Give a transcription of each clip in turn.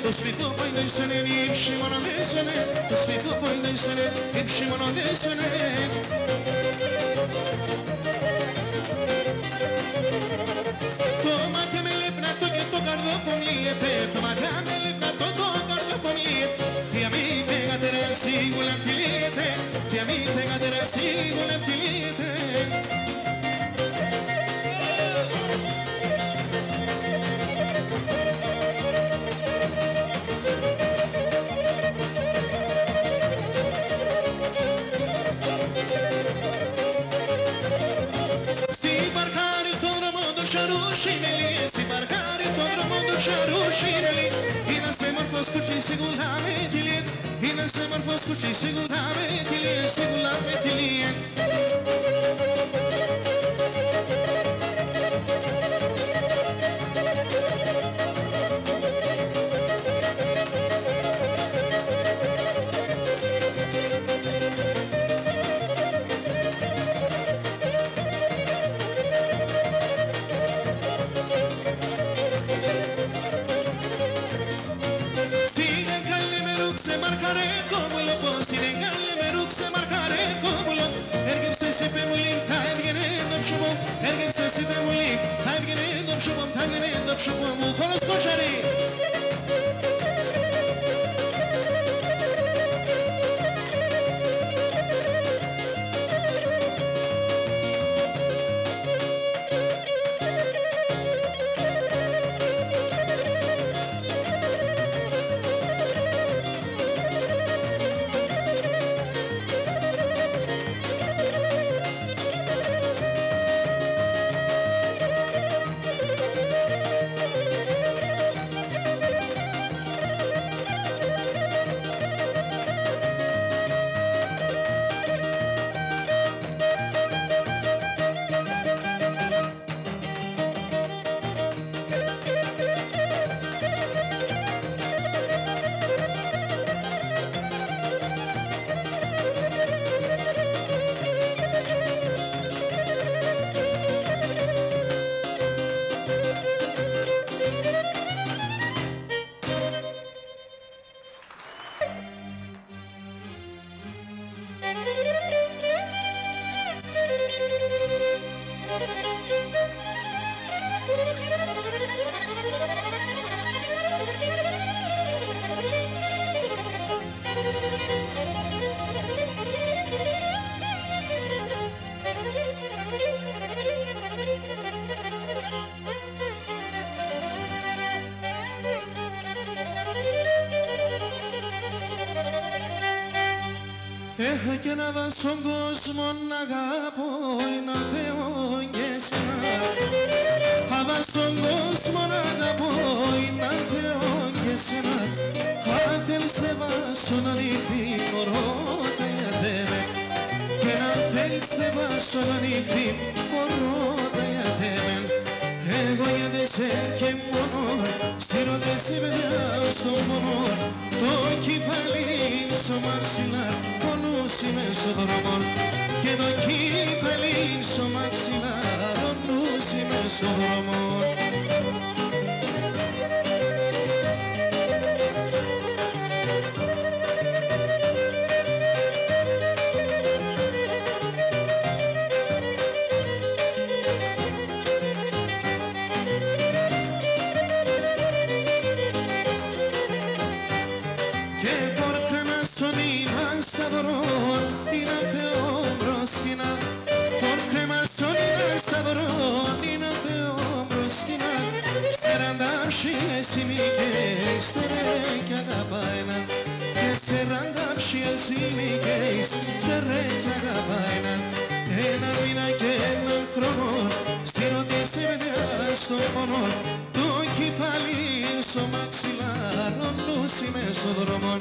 το σπίτι που είναι σενέ, η ψημόνα δέσενε, το σπίτι που είναι σενέ, η ψημόνα δέσενε. Το μάτι με λεπνάτο και το καρδοπολίεται, το μάτι με λεπνάτο το καρδοπολίεται. Θεία μη τεγατέρα σίγουλα πτυλίεται, θεία μη τεγατέρα σίγουλα πτυλίεται. Είναι σε μορφός κουτσί σίγουλα με τη λιέν, είναι σε μορφός κουτσί σίγουλα με τη λιέν, σίγουλα με τη λιέν. Έχω και να δω στον κόσμο να αγαπώ, να Θεό και εσένα. Αβα στον κόσμο να αγαπώ, να Θεό και εσένα. Αν θέλεις θε βάσω να νύχθει μωρό τα γιατέμε. Και αν θέλεις θε βάσω να νύχθει μωρό τα γιατέμε. Εγώ γιατί σε και μόνο, στείνονται στη παιδιά στο μόνο. Το κεφάλι στο μαξιλάρ, ο νους είμαι στο δρόμο. Και το κεφάλι στο μαξιλάρ, ο νους είμαι στο δρόμο. Εσύ μη καίεις, τερέ κι αγαπά έναν. Και σε ραντάψει εσύ μη καίεις, τερέ κι αγαπά έναν. Ένα μήνα και έναν χρόνο, στείνονται σε παιδιά στον πόνο. Το κεφάλι στο μαξιλάρ, ο νους είμαι στο δρόμο.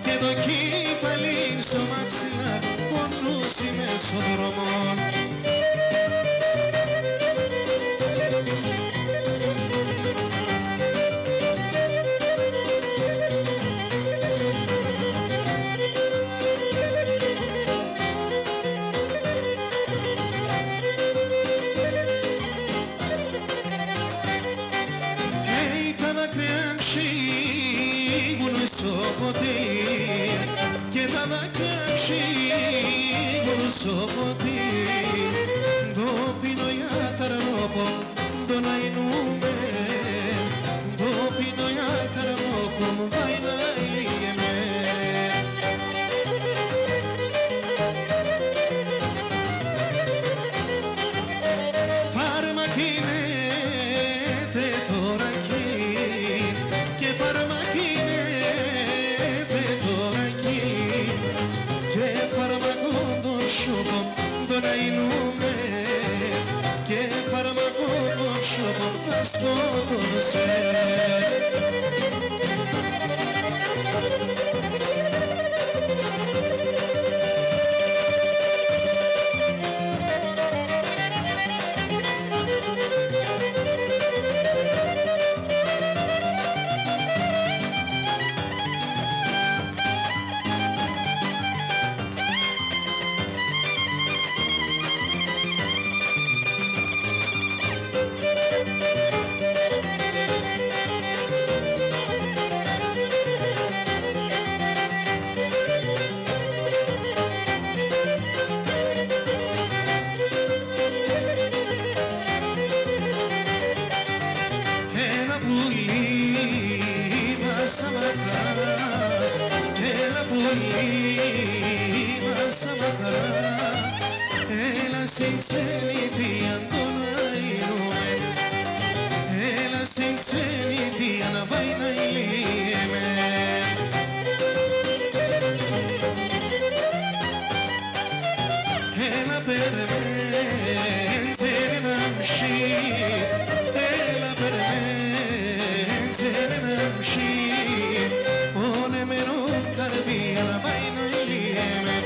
Και το κεφάλι στο μαξιλάρ, ο νους είμαι στο δρόμο. γλώσσο ποτέ και τα δάκρυα γλώσσο ποτέ το πίνω για ταρνόπο το να εινούμε το πίνω για ταρνόπο μου πάει να ηλίγεμαι φαρμακίνεται τώρα εκεί και φαρμακίνεται τώρα εκεί και φαρμακόν το σώπο το να εινούμε και φαρμακόν το σώπο θα σκότωσε έλα στην ξενιτία το να εινούμε έλα στην ξενιτία να πάει να ηλίεμαι έλα περμέντσε να μში έλα περμέντσε να μში πόνεμενο καρδία να πάει να ηλίεμαι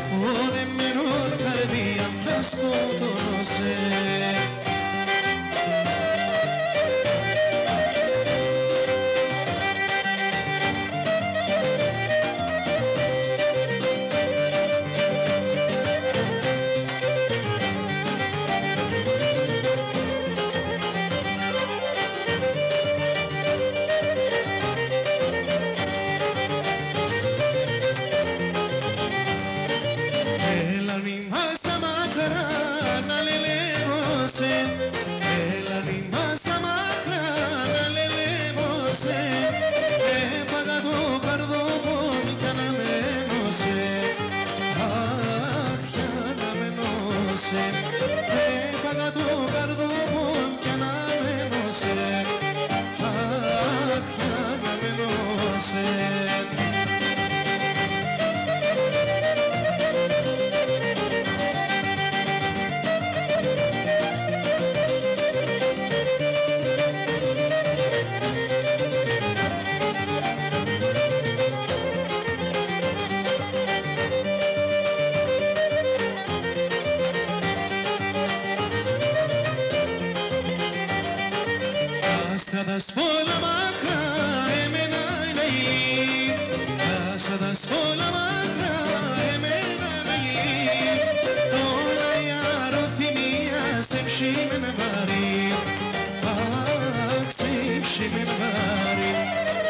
πόνεμενο καρδία θα σκοτώνωσε έφαγα το καρδόμον κι αναμένωσε αχ, κι αναμένωσε Στα δασπόλα μακρά εμένα είναι η στα δασπόλα μακρά εμένα είναι η τώρα η αρωθυμία σε ψήμεν βάρη αχ, σε ψήμεν βάρη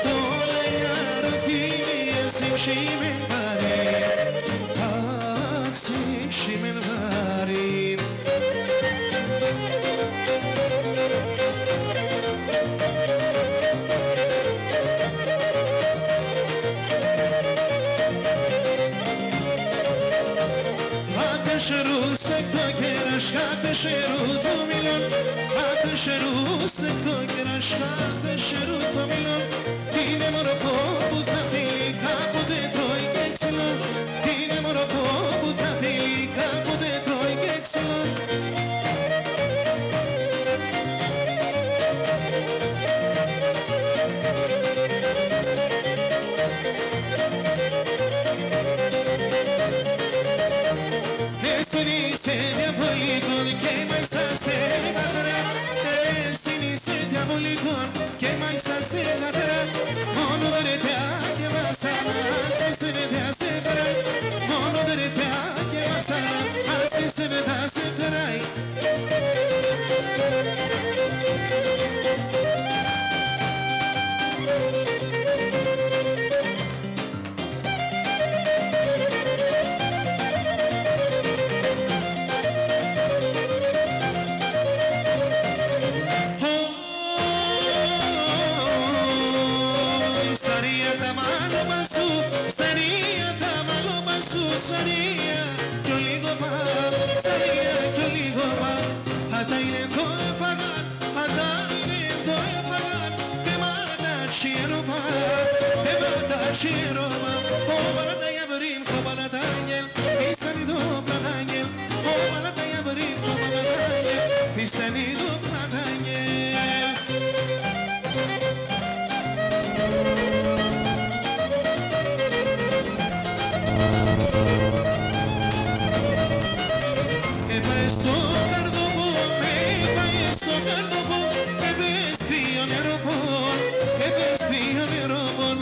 τώρα η αρωθυμία σε ψήμεν βάρη αχ, σε ψήμεν βάρη شروع تو میلان حق شروع تو گرش حق شروع تو میلان دین مرفو بود نخیلی کبود توی گکسلان دین مرفو بود نخیلی کبود توی گکسلان και μάλιστα σε γατρά μόνο δερετιά και βασάρα σε βεδιά σε περάει μόνο δερετιά και βασάρα σε βεδιά σε περάει Chiroma, Obalata Yabarim, Kobalata Daniel, Fistanido Daniel, Obalata Yabarim, Kobalata Daniel, Fistanido Daniel. E fai sto cardopo, e fai sto cardopo, e vestio nero pon, e vestio nero pon,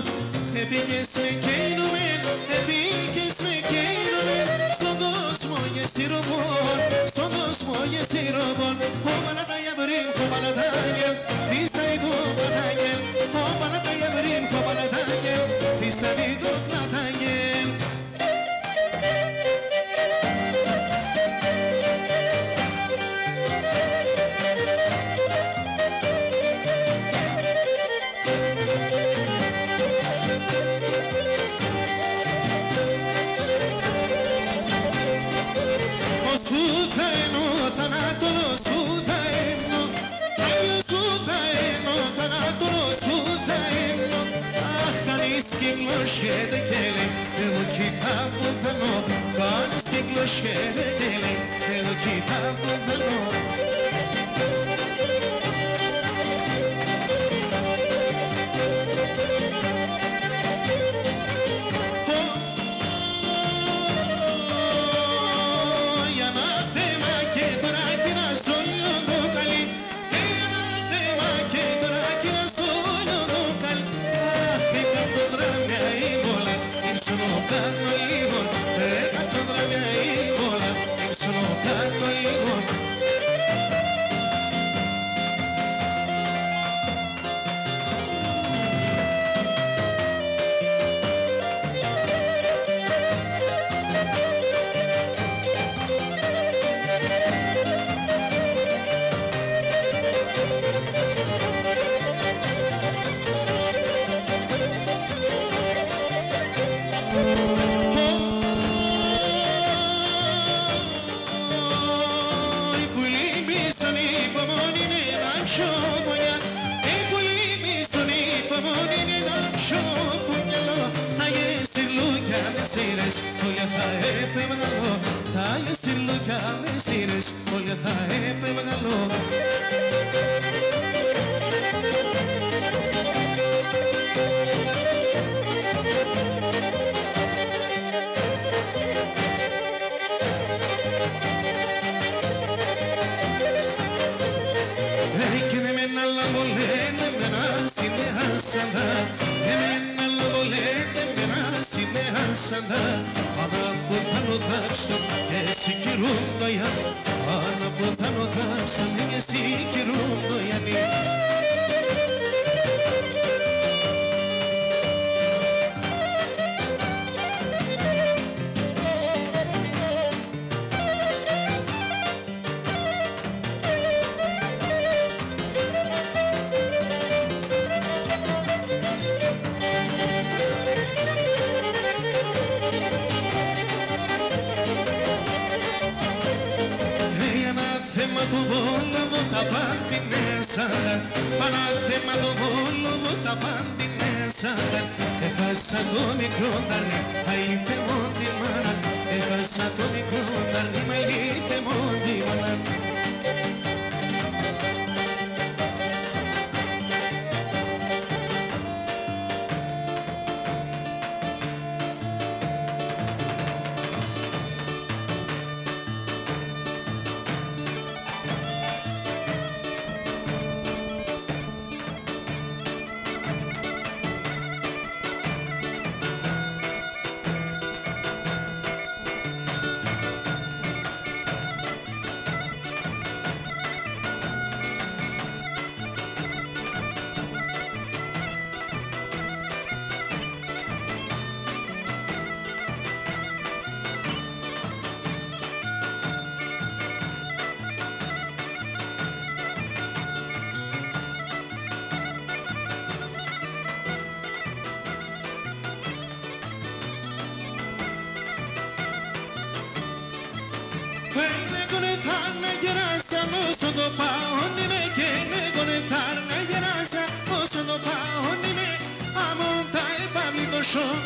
e piques me que no men, e piques me que no men, son dos moyes tirobon, son dos moyes tirobon, Obalata Yabarim, Kobalata Daniel, Fistanido Daniel, Obalata Yabarim, Kobalata Daniel, Fistanido Daniel. Şere gele, el kitap uzano, kanistiklo şere gele, el kitap uzano.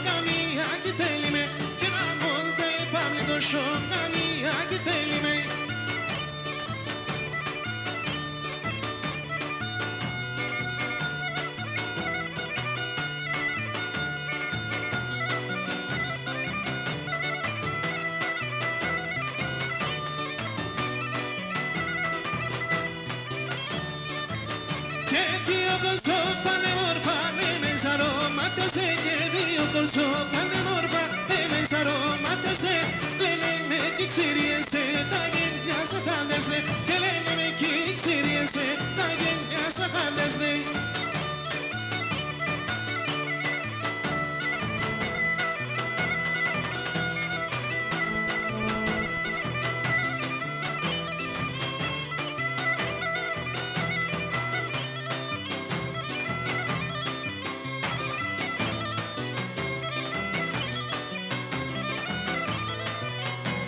καμία και τέλει με και να μόντα επάβλη τόσο καμία και τέλει με. Και δύο κολτσό πάνε μόρφα με μες αρώματες δε και δύο κολτσό πάνε μόρφα με μες αρώματες δε λένε με κι ξύριεσαι τα γενιά σαν χάντες δε και λένε με κι ξύριεσαι τα γενιά σαν χάντες δε.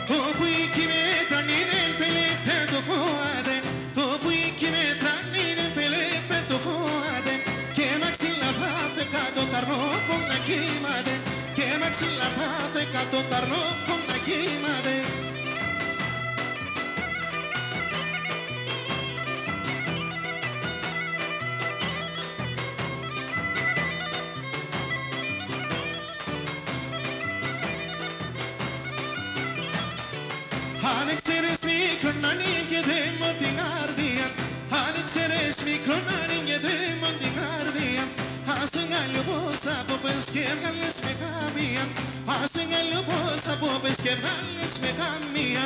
Το που εκεί με τρανίνε πελέπε το φοάτε, το που εκεί με τρανίνε πελέπε το φοάτε και μαξίλα πάθε κάτω ταρνόπο να κύματε και μαξίλα πάθε κάτω ταρνόπο να κύματε. Αν ξέρεις μικρό να ανοίγεται μου την καρδία, αν ξέρεις μικρό να ανοίγεται μου την καρδία, ας εγκαλιώ πως από πες και βγάλες με καμία, ας εγκαλιώ πως από πες και βγάλες με καμία.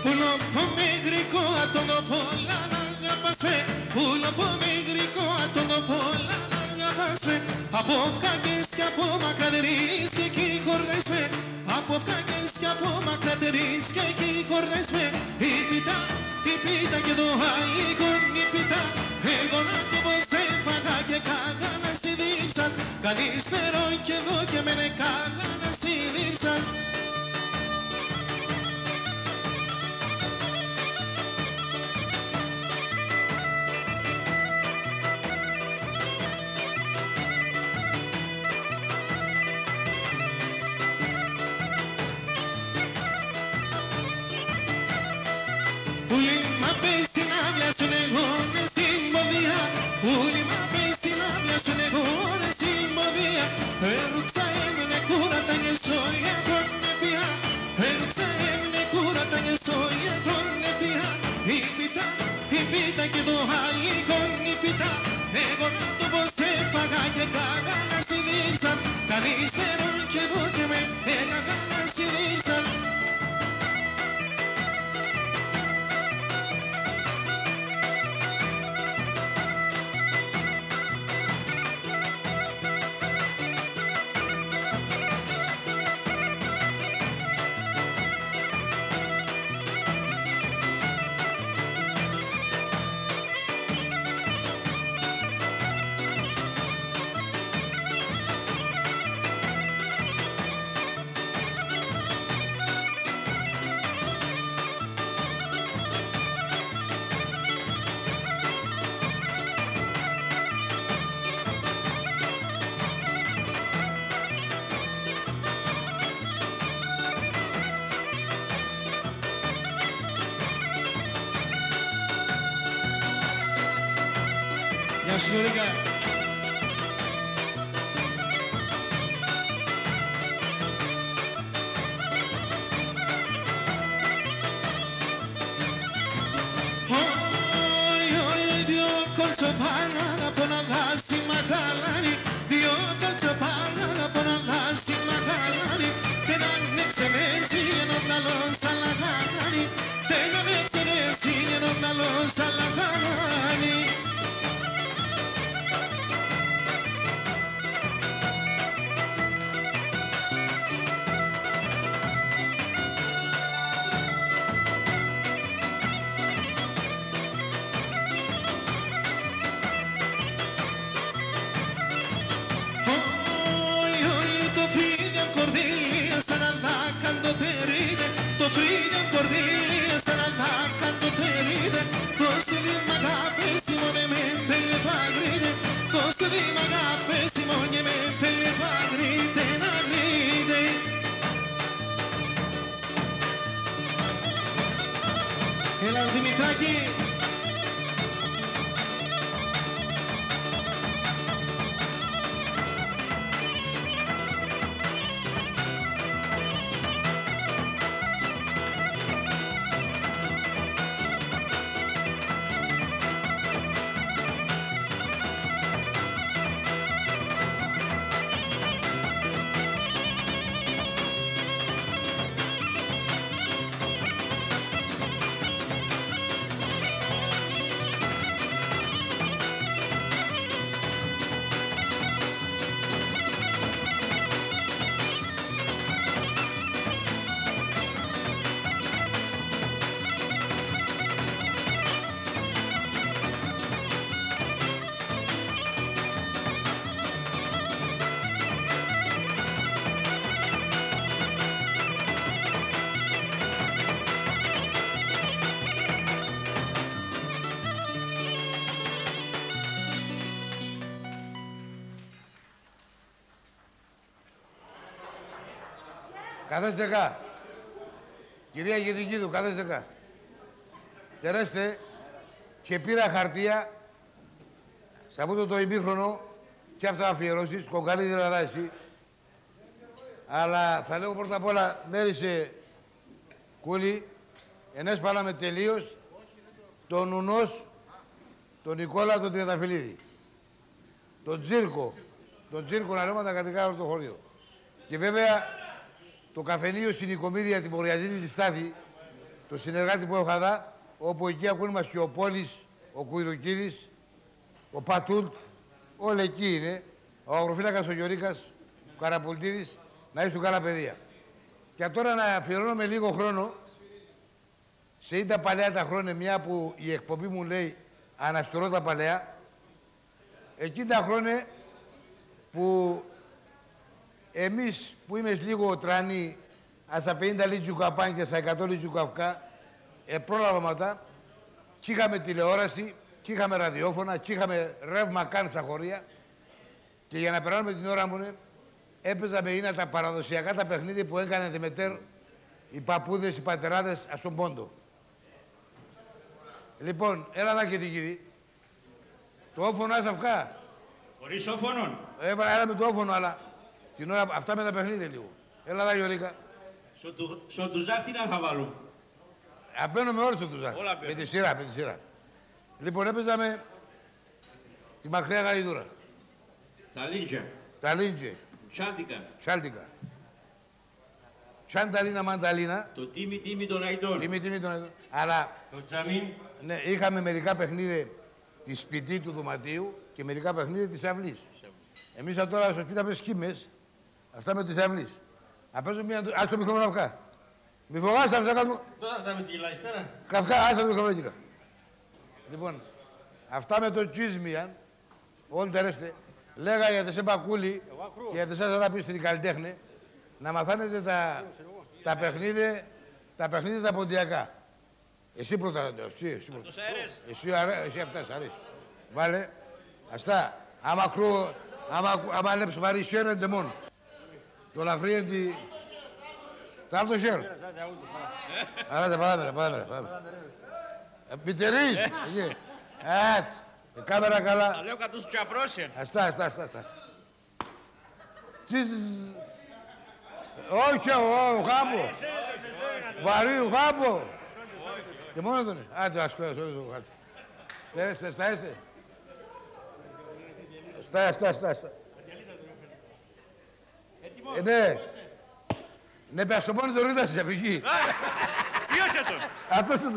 Πουλο πω με γρικό ατόνο πολλά να αγαπάσαι, πουλο πω με γρικό ατόνο πολλά να αγαπάσαι, από φκάκες και από μακρατερείς και εκεί χορδές με, από φκάκες και από μακρατερείς και εκεί χορδές με, η πίτα και το άλλο η πίτα, εγώ να το πως έφαγα και κάγα να στη δίψα, κανείς νερό και εδώ και μένε κάγα να στη δίψα. Πουλί μα πες στην αυλιά σου εγώ με συμποδία, πουλί μα πες στην αυλιά σου εγώ με συμποδία, έρουξα έμεινε κούρατα και σόγια τρώνε πια, έρουξα έμεινε κούρατα και σόγια τρώνε πια, η πίτα και το άλλο η πίτα, εγώ να το πως έφαγα και κάγα να στη δίψα, κανείς νερό και εγώ και με έκαγα να στη δίψα. Γεια σου Γιώργα. Δύο κόλτσο πάνω από να δάσει μαγαλάνι, δύο κόλτσο πάνω από να δάσει μαγαλάνι, δεν ανέξενέσει ενώ μυαλός αλαγάνι, δεν ανέξενέσει ενώ μυαλός αλαγάνι. Δημητράκη. Καθέστε κά. Κυρία Γεδικίδου, καθέστε κά. Τερέστε και πήρα χαρτία σε αυτό το ημίχρονο και αυτά αφιερώσεις, κοκαλή δηλαδή εσύ. Αλλά θα λέω πρώτα απ' όλα, μέρισε Κούλη, ενέσπαλαμε τελείως τον Νουνός, τον Νικόλα, τον Τριανταφυλλίδη. Τον Τζίρκο να λέμε τα κατοικά όλο το χωριό. Και βέβαια το καφενείο Συνοικομίδια, την Πορειαζήτη τη Στάθη, το συνεργάτη που έχω δά, όπου εκεί ακούνε μας και ο Πόλης, ο Κουιρουκίδης, ο Πατούλτ, όλοι εκεί είναι, ο Αγροφύλακας ο Γιωρίκας, ο Καραπολτίδης, να είστε καλά παιδεία. Και τώρα να αφιερώνουμε λίγο χρόνο, σε ήττα παλιά τα χρόνια, μια που η εκπομπή μου λέει αναστρώ τα παλαιά, εκεί τα χρόνια που εμείς που είμαστε λίγο τρανοί, στα 50 λίτσου καπάν και στα 100 λίτσου καυκά, πρόλαβα μετά, και είχαμε τηλεόραση, και είχαμε ραδιόφωνα, και είχαμε ρεύμα καν στα χωρία, και για να περάσουμε την ώρα μου, έπαιζαμε είναι τα παραδοσιακά τα παιχνίδια που έκανε τη μετέρ οι παππούδες, οι πατεράδες στον Πόντο. Λοιπόν, έλα να και την κυρία. Το όφωνο άστα αυκά. Χωρίς όφωνον. Έλα με το όφωνο, αλλά την ώρα αυτά με τα παιχνίδια λίγο. Έλα δά, Γιωρίκα. Στο τουζάκ τι να θα βάλω. Απαίνουμε όλοι στο τουζάκ. Με τη σειρά, με τη σειρά. Λοιπόν, έπαιζαμε τη μακριά γαϊδούρα. Τα λίντζα. Τα λίντζε. Τσάντικα. Τσάλτικα. Τσάνταλίνα, μανταλίνα. Το τίμι των αϊτών. Τίμι των αϊτών. Αλλά Το τζαμίν. ναι, είχαμε μερικά παιχνίδια τη σπιτή του δωματίου και μερικά παιχνίδια της αυλής. Εμείς τώρα στο σπίτι θα σκήμες, αυτά με τις αυλής. Απέζω μία... Ας το μικρόφωνο αυκά. Μη φοβάσαι αυτά κάτω. Τώρα θα με τη λαϊστέρα. Καυκά, άσε το μικρόφωνο. Λοιπόν, αυτά με το τσίσμιαν, όλοι τερέστε, λέγα για τεσέ Μπακούλη και για τεσέ θα πει στην καλλιτέχνη, να μαθάνετε τα παιχνίδια τα ποντιακά. Εσύ πρώτα, εσύ πρώτα. Εσύ αυτά σ' αρέσει. Βάλε, αυτά. Άμα λέψει βαρύ σέρνετε μόνο. Το λαφρίεντι... Τα άλλο το σέρ. Άρα πάμε. Πιτερείς. Κάμερα καλά. Θα λέω κατ' τους τσαπρόσεν. Αυτά. Όχι, ο Χάμπο. Βαρύ ο Χάμπο. Και μόνο τον. Άντε, ας κόλλας όλος ο Χάμπο. Στά. Ναι. Ναι, πες στο μόνο το ρίδασες από εκεί. Ποιος τον. Αυτός τον.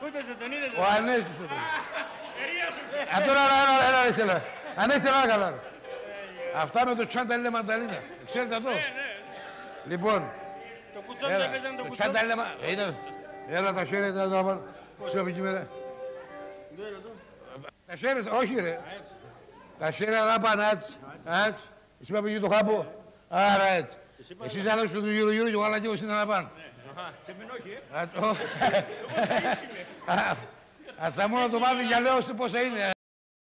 Ούτε σε τον είδες. Ο Ανέστης τον. Τώρα, έλα. Ανέστη, έλα καλά. Αυτά με το τσάντα είναι μανταλίνα. Ξέρετε αυτό. Λοιπόν. Το κουτσόν δεν έπαιζαν το κουτσόν. Τσάντα είναι μανταλίνα. Έλα τα χέρια να το βάλω. Σε από εκεί μέρα. Τα χέρια, όχι ρε. Τα χέρια θα πάνε έτσι. Εσύ είπα πήγε το Χάμπο. Άρα έτσι. Εσείς άλλα σου του γύρω και εγώ άλλα και εγώ να πάνε. Σε μεν όχι, Ας μόνο το μάθει για λέω πώς θα είναι.